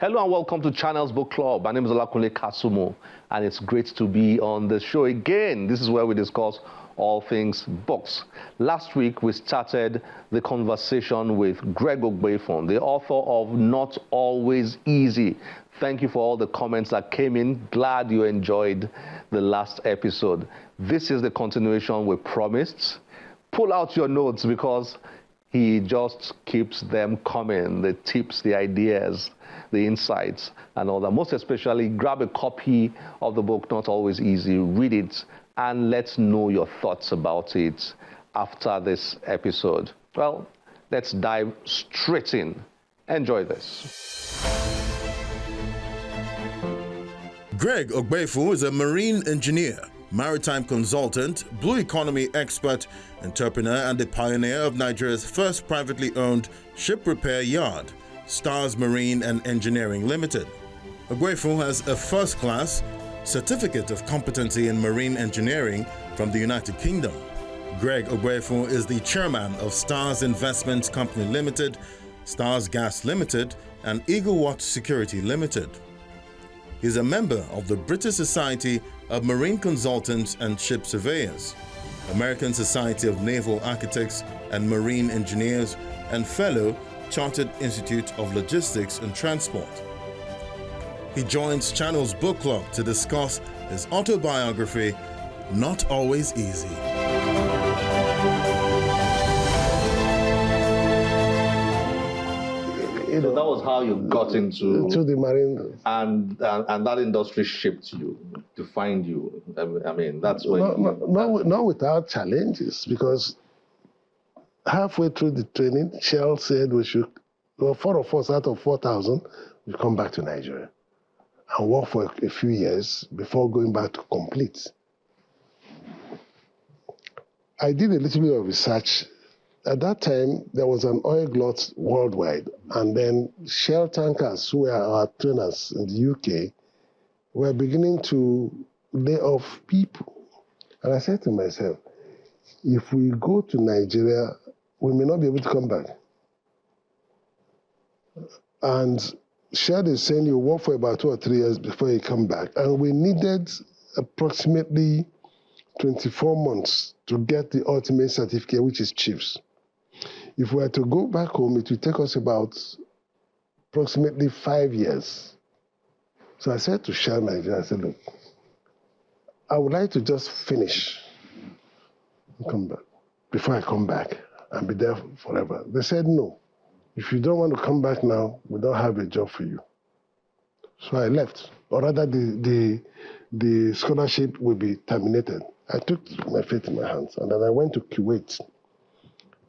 Hello and welcome to Channels Book Club. My name is Olakunle Kasumo, and it's great to be on the show again. This is where we discuss all things books. Last week, we started the conversation with Greg Ogbeifun, the author of Not Always Easy. Thank you for all the comments that came in. Glad you enjoyed the last episode. This is the continuation we promised. Pull out your notes because he just keeps them coming, the tips, the ideas, the insights, and all that. Most especially, grab a copy of the book, Not Always Easy, read it, and let's know your thoughts about it after this episode. Well, let's dive straight in. Enjoy this. Greg Ogbeifun is a marine engineer, maritime consultant, blue economy expert, entrepreneur, and the pioneer of Nigeria's first privately owned ship repair yard, Stars Marine and Engineering Limited. Ogbeifun has a first-class Certificate of Competency in Marine Engineering from the United Kingdom. Greg Ogbeifun is the chairman of Stars Investments Company Limited, Stars Gas Limited, and Eagle Watch Security Limited. He is a member of the British Society of Marine Consultants and Ship Surveyors, American Society of Naval Architects and Marine Engineers, and fellow Chartered Institute of Logistics and Transport. He joins Channels Book Club to discuss his autobiography, Not Always Easy. So that was how you got into the marine, and that industry shaped you, defined you. I mean, that's where not without challenges, because halfway through the training, Shell said we should, well, 4 of us out of 4,000 will come back to Nigeria and work for a few years before going back to complete. I did a little bit of research. At that time, there was an oil glut worldwide, and then Shell tankers, who were our trainers in the UK, were beginning to lay off people. And I said to myself, if we go to Nigeria, we may not be able to come back. And Shell is saying you work for about 2 or 3 years before you come back. And we needed approximately 24 months to get the ultimate certificate, which is chiefs. If we were to go back home, it would take us about approximately 5 years. So I said to Shell Nigeria, I said, look, I would like to just finish and come back before I come back and be there forever. They said, no, if you don't want to come back now, we don't have a job for you. So I left, or rather the scholarship will be terminated. I took my fate in my hands, and then I went to Kuwait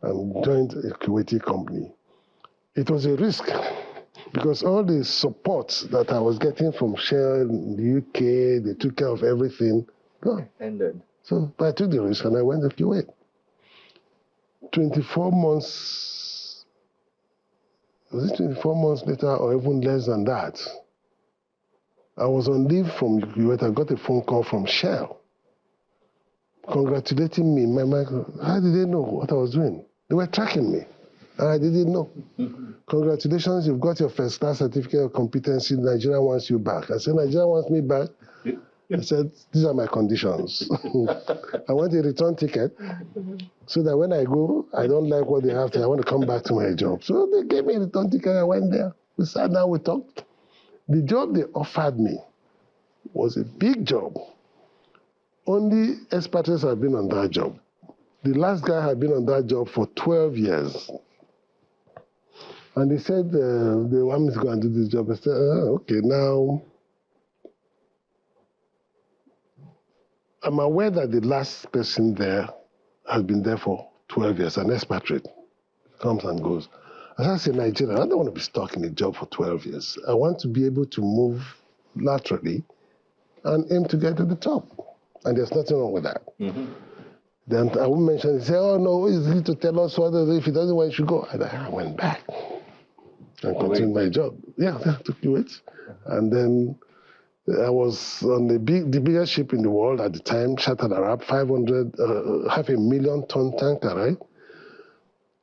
and joined a Kuwaiti company. It was a risk because all the support that I was getting from Shell in the UK, they took care of everything, gone. ended. So I took the risk and I went to Kuwait. 24 months, was it 24 months later or even less than that? I was on leave from Kuwait. I got a phone call from Shell congratulating me. How did they know what I was doing? They were tracking me, and I didn't know. Congratulations, you've got your first class certificate of competency. Nigeria wants you back. I said, Nigeria wants me back? I said, these are my conditions. I want a return ticket so that when I go, I don't like what they have to. I want to come back to my job. So they gave me a return ticket. I went there. We sat down, we talked. The job they offered me was a big job. Only expatriates have been on that job. The last guy had been on that job for 12 years. And they said, they want me to go and do this job. I said, okay, now, I'm aware that the last person there has been there for 12 years, an expatriate, comes and goes. As I say, Nigeria, I don't want to be stuck in a job for 12 years. I want to be able to move laterally and aim to get to the top. And there's nothing wrong with that. Then I won't mention it. Say, oh no, is he to tell us what if he doesn't want you to go? And I went back and continued my job. Yeah, to Kuwait. And then I was on the biggest ship in the world at the time, Shattered Arab, 500, 500,000 ton tanker, right?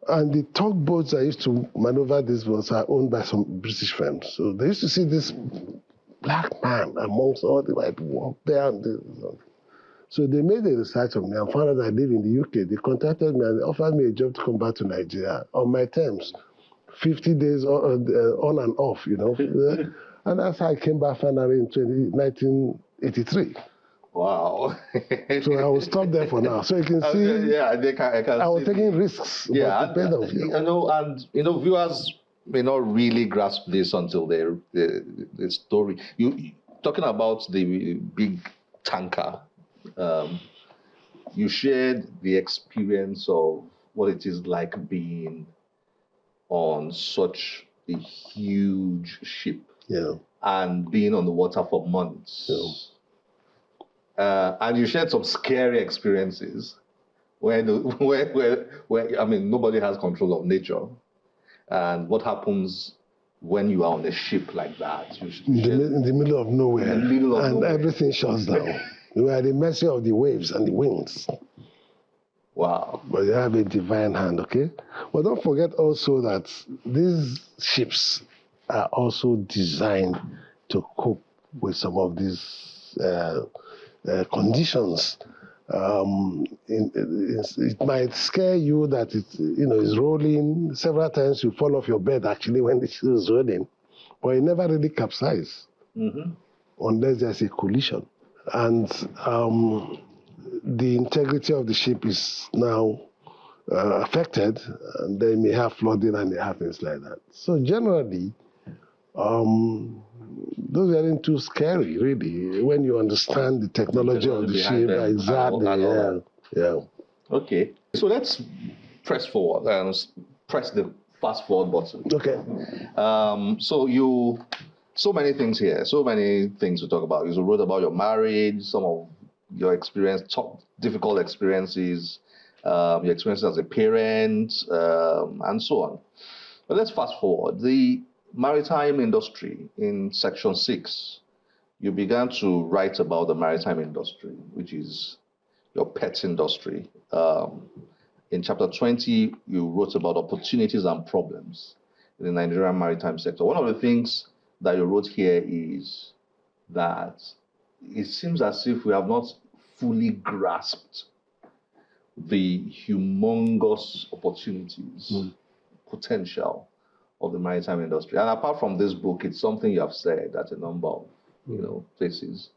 And the tugboats that used to maneuver these boats are owned by some British firms. So they used to see this black man amongst all the white people up there. So they made a research on me and found out that I live in the UK. They contacted me and they offered me a job to come back to Nigeria on my terms. 50 days on and off, you know. And that's how I came back finally in 1983. Wow. So I will stop there for now. So you can see, yeah, I can I was see taking risks. Yeah, viewers may not really grasp this until the story. You talking about the big tanker. You shared the experience of what it is like being on such a huge ship, and being on the water for months. And you shared some scary experiences where I mean, nobody has control of nature. And what happens when you are on a ship like that? In the middle of nowhere. In the middle of nowhere. Everything shuts down. You are at the mercy of the waves and the winds. Wow. But you have a divine hand, okay? But don't forget also that these ships are also designed to cope with some of these conditions. It might scare you that it is rolling. Several times you fall off your bed actually when the ship is rolling, but it never really capsizes unless there's a collision. And the integrity of the ship is now affected, and they may have flooding and they have things like that. So generally, those aren't too scary, really, when you understand the technology of the ship. Exactly. Yeah. Okay. So let's press forward and press the fast forward button. Okay. So many things here, so many things to talk about. You wrote about your marriage, some of your experience, difficult experiences, your experiences as a parent, and so on. But let's fast forward. The maritime industry in section 6, you began to write about the maritime industry, which is your pet industry. In chapter 20, you wrote about opportunities and problems in the Nigerian maritime sector. One of the things that you wrote here is that it seems as if we have not fully grasped the humongous opportunities, potential of the maritime industry. And apart from this book, it's something you have said at a number of places.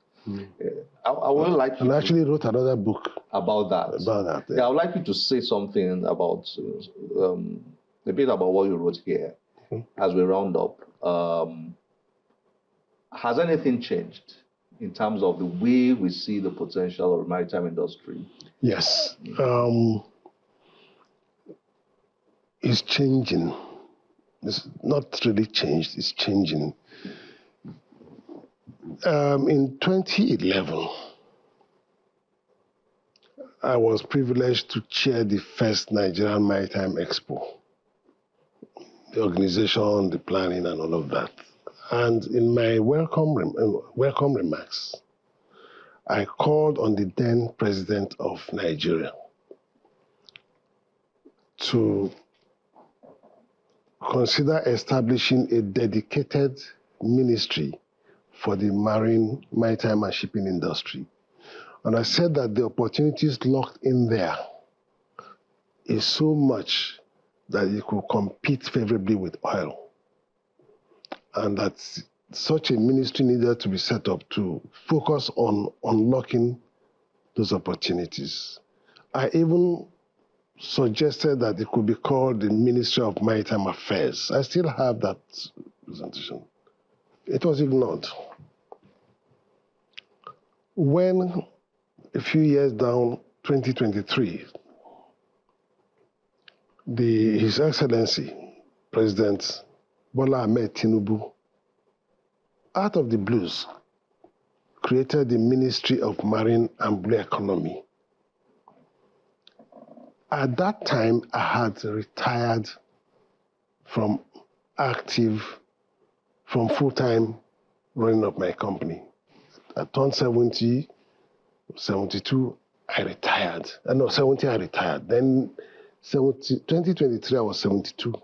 I would like you actually wrote another book about that. Yeah. I would like you to say something about a bit about what you wrote here as we round up. Has anything changed in terms of the way we see the potential of the maritime industry? Yes. It's changing. It's not really changed, it's changing. In 2011, I was privileged to chair the first Nigerian Maritime Expo, the organization, the planning, and all of that. And in my welcome remarks, I called on the then president of Nigeria to consider establishing a dedicated ministry for the maritime and shipping industry. And I said that the opportunities locked in there is so much that it could compete favorably with oil. And that such a ministry needed to be set up to focus on unlocking those opportunities. I even suggested that it could be called the Ministry of Maritime Affairs. I still have that presentation. It was ignored. When, a few years down, 2023, His Excellency, President Bola Ahmed Tinubu, out of the blues, created the Ministry of Marine and Blue Economy. At that time, I had retired from full-time running of my company. I turned 70, 72, I retired. No, 70, I retired. Then 2023, I was 72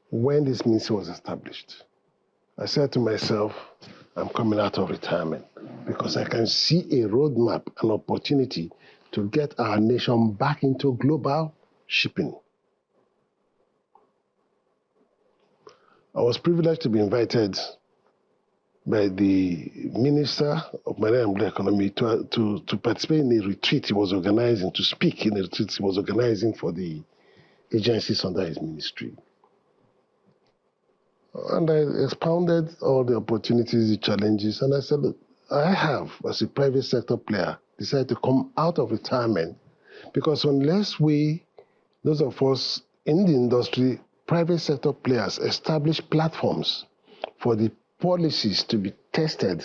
when this ministry was established. I said to myself, I'm coming out of retirement because I can see a roadmap, an opportunity to get our nation back into global shipping. I was privileged to be invited by the Minister of Maritime and Economy to participate in a retreat he was organizing, to speak in a retreat he was organizing for the agencies under his ministry. And I expounded all the opportunities, the challenges, and I said, look, I have, as a private sector player, decided to come out of retirement because unless we, those of us in the industry, private sector players, establish platforms for the policies to be tested,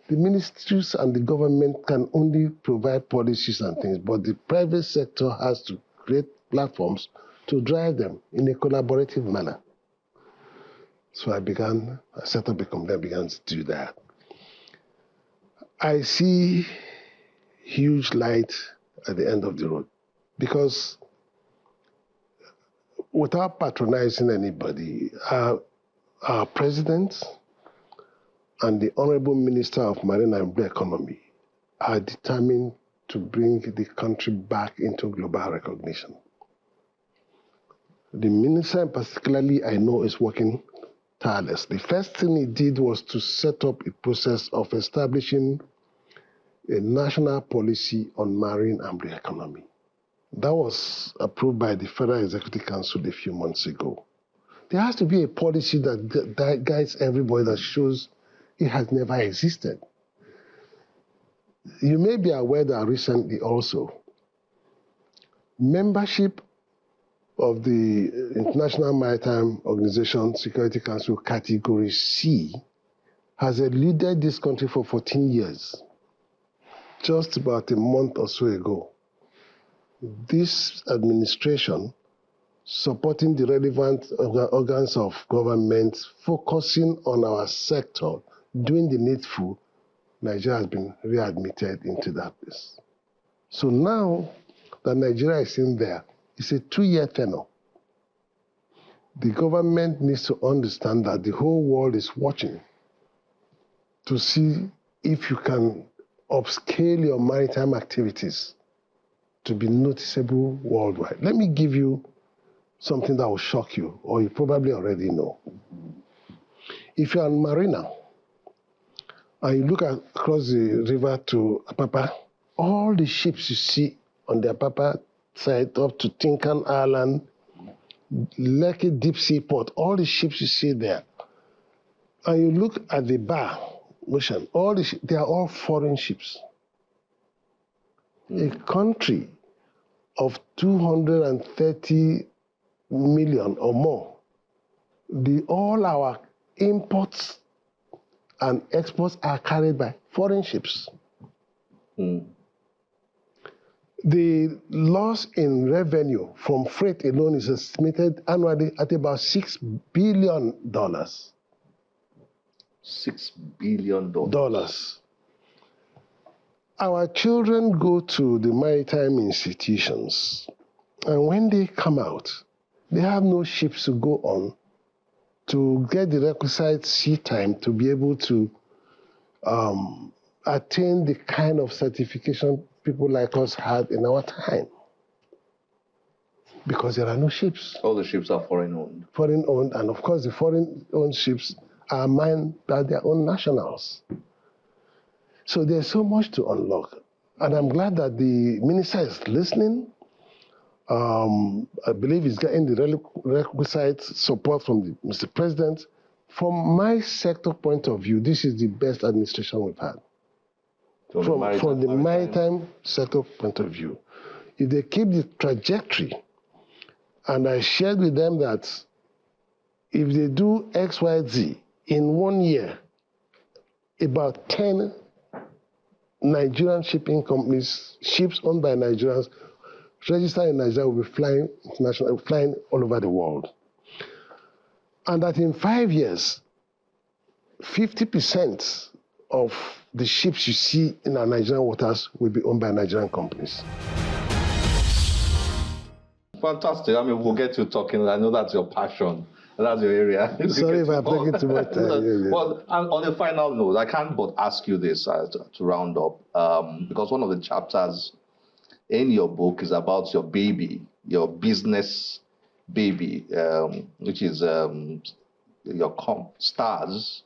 the ministries and the government can only provide policies and things, but the private sector has to create platforms to drive them in a collaborative manner. So I set up a company, I began to do that. I see huge light at the end of the road because without patronizing anybody, our president and the Honorable Minister of Marine and Blue Economy are determined to bring the country back into global recognition. The minister particularly, I know, is working tirelessly. The first thing he did was to set up a process of establishing a national policy on marine and blue economy. That was approved by the Federal Executive Council a few months ago. There has to be a policy that guides everybody, that shows it has never existed. You may be aware that recently also, membership of the International Maritime Organization Security Council Category C has eluded this country for 14 years. Just about a month or so ago, this administration, supporting the relevant organs of government, focusing on our sector, doing the needful, Nigeria has been readmitted into that place. So now that Nigeria is in there, it's a 2-year tenure. The government needs to understand that the whole world is watching to see if you can upscale your maritime activities to be noticeable worldwide. Let me give you something that will shock you, or you probably already know. If you're a mariner and you look across the river to Apapa, all the ships you see on the Apapa side up to Tinkan Island, Lekki Deep Sea Port, all the ships you see there, and you look at the bar, ocean, they are all foreign ships. A country of 230 million or more, all our imports and exports are carried by foreign ships. The loss in revenue from freight alone is estimated annually at about $6 billion. $6 billion. Our children go to the maritime institutions, and when they come out, they have no ships to go on to get the requisite sea time to be able to attain the kind of certification people like us had in our time. Because there are no ships. All the ships are foreign owned. Foreign owned, and of course the foreign owned ships are manned by their own nationals. So there's so much to unlock. And I'm glad that the minister is listening. I believe he's getting the requisite support from Mr. President. From my sector point of view, this is the best administration we've had. From the maritime sector point of view. If they keep the trajectory, and I shared with them that if they do X, Y, Z in 1 year, about 10 Nigerian shipping companies, ships owned by Nigerians, registered in Nigeria, will be flying international, flying all over the world. And that in 5 years, 50% of the ships you see in our Nigerian waters will be owned by Nigerian companies. Fantastic. I mean, we'll get to talking. I know that's your passion. That's your area. Sorry if I'm taking too much time. Well, and on a final note, I can't but ask you this to round up, because one of the chapters in your book is about your baby, your business baby, which is your stars.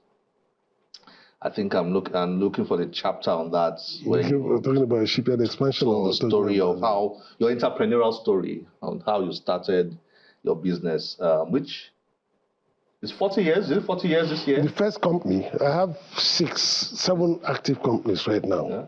I think I'm looking for the chapter on that. We're talking about shipyard expansion. Or the story of how your entrepreneurial story on how you started your business, which is 40 years. Is it 40 years this year? The first company, I have 7 active companies right now. Yeah.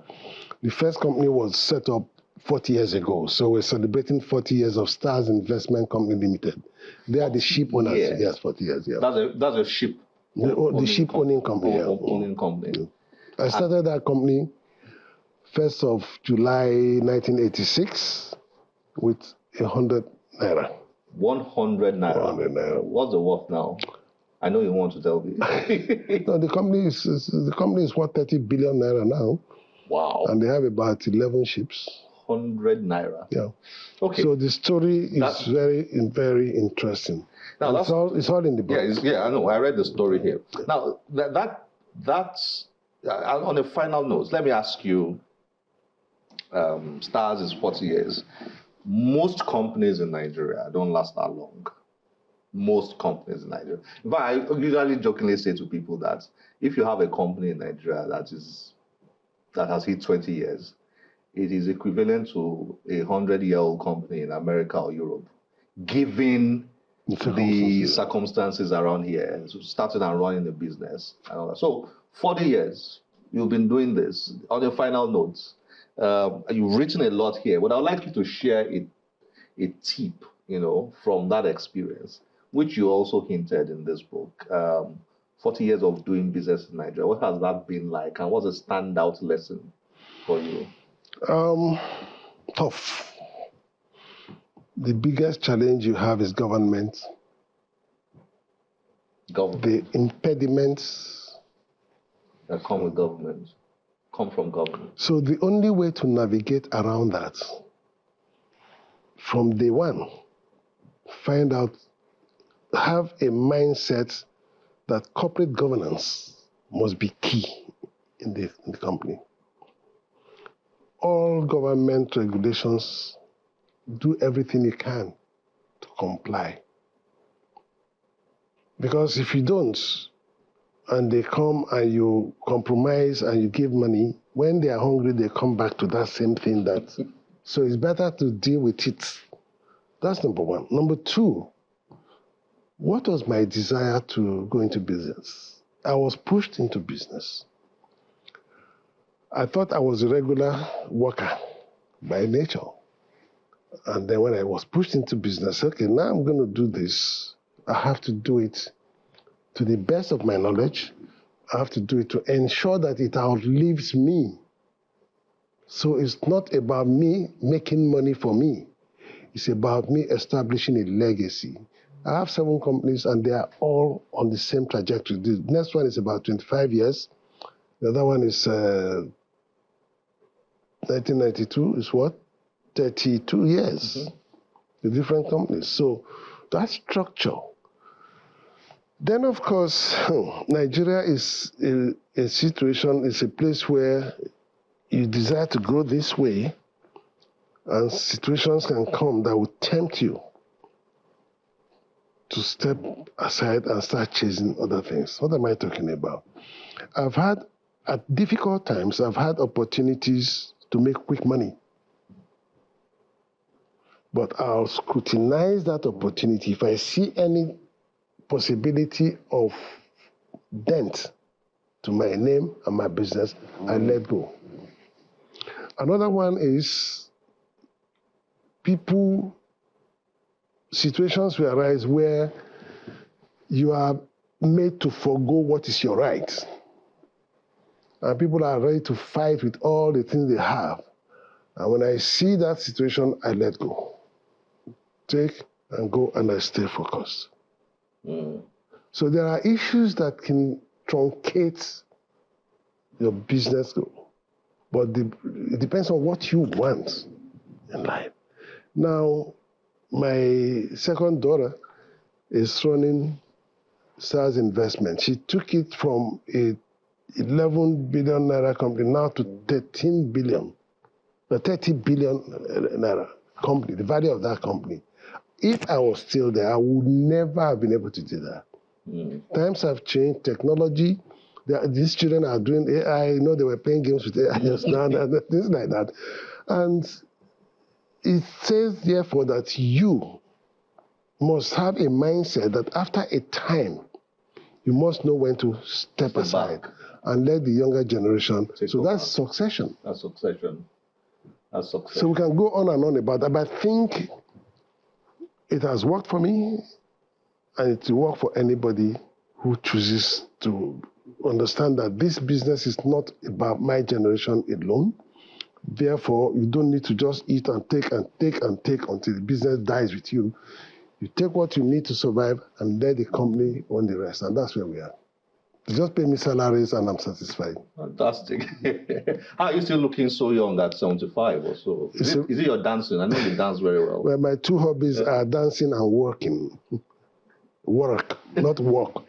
The first company was set up 40 years ago. So we're celebrating 40 years of Stars Investment Company Limited. They are the ship owners. Yes, 40 years. Yeah. That's a ship. The ship owning company. Owning company. I started that company 1st of July 1986 with 100 naira. 100 naira. 100 naira. What's the worth now? I know you want to tell me. No, the company is worth 30 billion naira now. Wow. And they have about 11 ships. 100 naira. Yeah. Okay. So the story is very, very interesting. Now it's all in the book. Yeah, I know. I read the story here. Now that's on a final note. Let me ask you. Stars is 40 years. Most companies in Nigeria don't last that long. Most companies in Nigeria. In fact, I usually jokingly say to people that if you have a company in Nigeria that has hit 20 years, it is equivalent to a 100-year-old company in America or Europe, given the circumstances around here, so starting and running a business and all that. So 40 years, you've been doing this. On your final notes, you've written a lot here, but I'd like you to share a tip, from that experience, which you also hinted in this book. 40 years of doing business in Nigeria. What has that been like, and what's a standout lesson for you? Tough. The biggest challenge you have is government. The impediments that come with government come from government. So the only way to navigate around that, from day one, have a mindset that corporate governance must be key in the company. All government regulations, do everything you can to comply. Because if you don't, and they come and you compromise and you give money, when they are hungry, they come back to that same thing. So it's better to deal with it. That's number one. Number two, what was my desire to go into business? I was pushed into business. I thought I was a regular worker by nature. And then when I was pushed into business, okay, now I'm going to do this. I have to do it to the best of my knowledge. I have to do it to ensure that it outlives me. So it's not about me making money for me. It's about me establishing a legacy. I have 7 companies and they are all on the same trajectory. The next one is about 25 years. The other one is 1992 is what? 32 years. Mm-hmm. The different companies. So that structure. Then, of course, Nigeria is a situation, it's a place where you desire to grow this way, and situations can come that will tempt you to step aside and start chasing other things. What am I talking about? At difficult times, I've had opportunities to make quick money. But I'll scrutinize that opportunity. If I see any possibility of dent to my name and my business, I let go. Another one is situations will arise where you are made to forego what is your right. And people are ready to fight with all the things they have. And when I see that situation, I let go. Take and go, and I stay focused. Mm. So there are issues that can truncate your business goal. But it depends on what you want in life. Now, My second daughter is running SARS investment. She took it from a 11 billion naira company now to 13 billion, a 30 billion naira company, the value of that company. If I was still there, I would never have been able to do that. Times have changed, technology. These children are doing AI. You know, they were playing games with AI just now, things like that. And it says, therefore, that you must have a mindset that after a time, you must know when to step aside and let the younger generation. So that's succession. That's succession. That's succession. So we can go on and on about that, but I think it has worked for me, and it will work for anybody who chooses to understand that this business is not about my generation alone. Therefore, you don't need to just eat and take and take and take until the business dies with you. You take what you need to survive and let the company own the rest. And that's where we are. They just pay me salaries and I'm satisfied. Fantastic. How are you still looking so young at 75 or so? Is it your dancing? I know you dance very well. Well, my two hobbies are dancing and working. Work, not walk.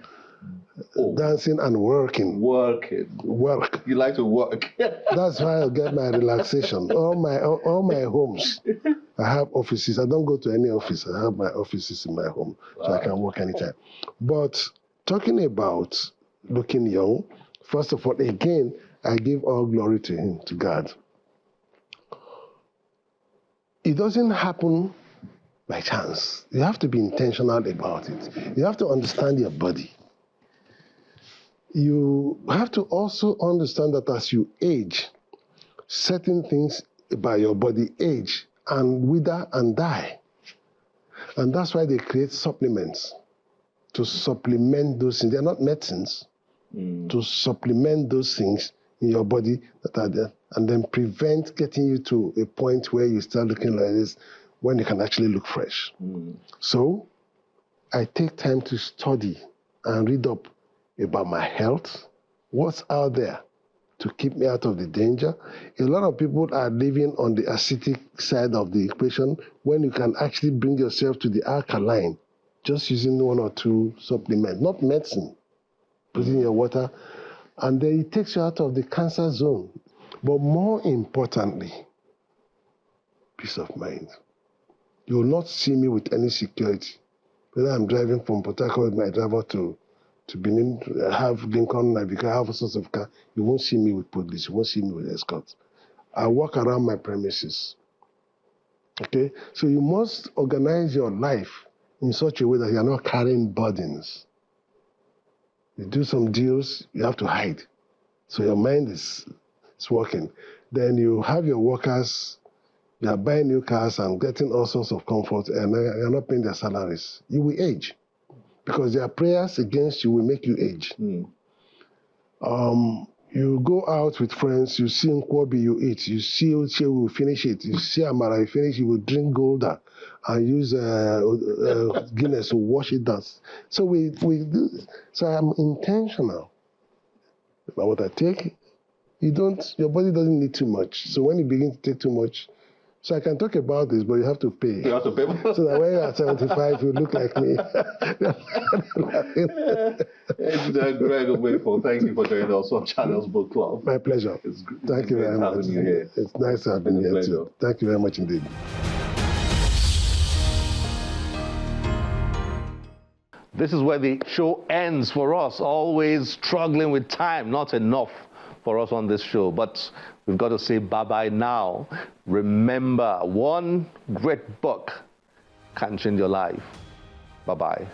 Oh. Dancing and working. Working. Work. You like to work. That's why I get my relaxation. All my homes, I have offices. I don't go to any office. I have my offices in my home, so I can work anytime. But talking about looking young, first of all, again, I give all glory to Him, to God. It doesn't happen by chance. You have to be intentional about it. You have to understand your body. You have to also understand that as you age, certain things about your body age and wither and die. And that's why they create supplements to supplement those things. They're not medicines. To supplement those things in your body that are there and then prevent getting you to a point where you start looking like this when you can actually look fresh. So I take time to study and read up about my health, what's out there to keep me out of the danger. A lot of people are living on the acidic side of the equation when you can actually bring yourself to the alkaline just using 1 or 2 supplements, not medicine. Put in your water, and then it takes you out of the cancer zone. But more importantly, peace of mind. You will not see me with any security. Whether I'm driving from Port Harcourt with my driver to Benin, have Lincoln, because I have all sorts of car, you won't see me with police, you won't see me with escort. I walk around my premises. Okay? So you must organize your life in such a way that you are not carrying burdens. You do some deals, you have to hide. So your mind is working. Then you have your workers, you are buying new cars and getting all sorts of comfort, and you're not paying their salaries. You will age. Because their prayers against you will make you age. You go out with friends, you see Nkwobi, you eat. You see Uche, you finish it. You see Amara, you finish, you will drink Golda and use Guinness to wash it down. So we do this. So I'm intentional about what I take. Your body doesn't need too much. So when you begin to take too much, so I can talk about this, but you have to pay. You have to pay. So that when you're at 75, you look like me. Greg Ogbeifun, thank you for joining us on Channels Book Club. My pleasure. Thank you very much. It's nice to have been here too. Thank you very much indeed. This is where the show ends for us, always struggling with time, not enough for us on this show, but we've got to say bye-bye now. Remember, one great book can change your life. Bye-bye.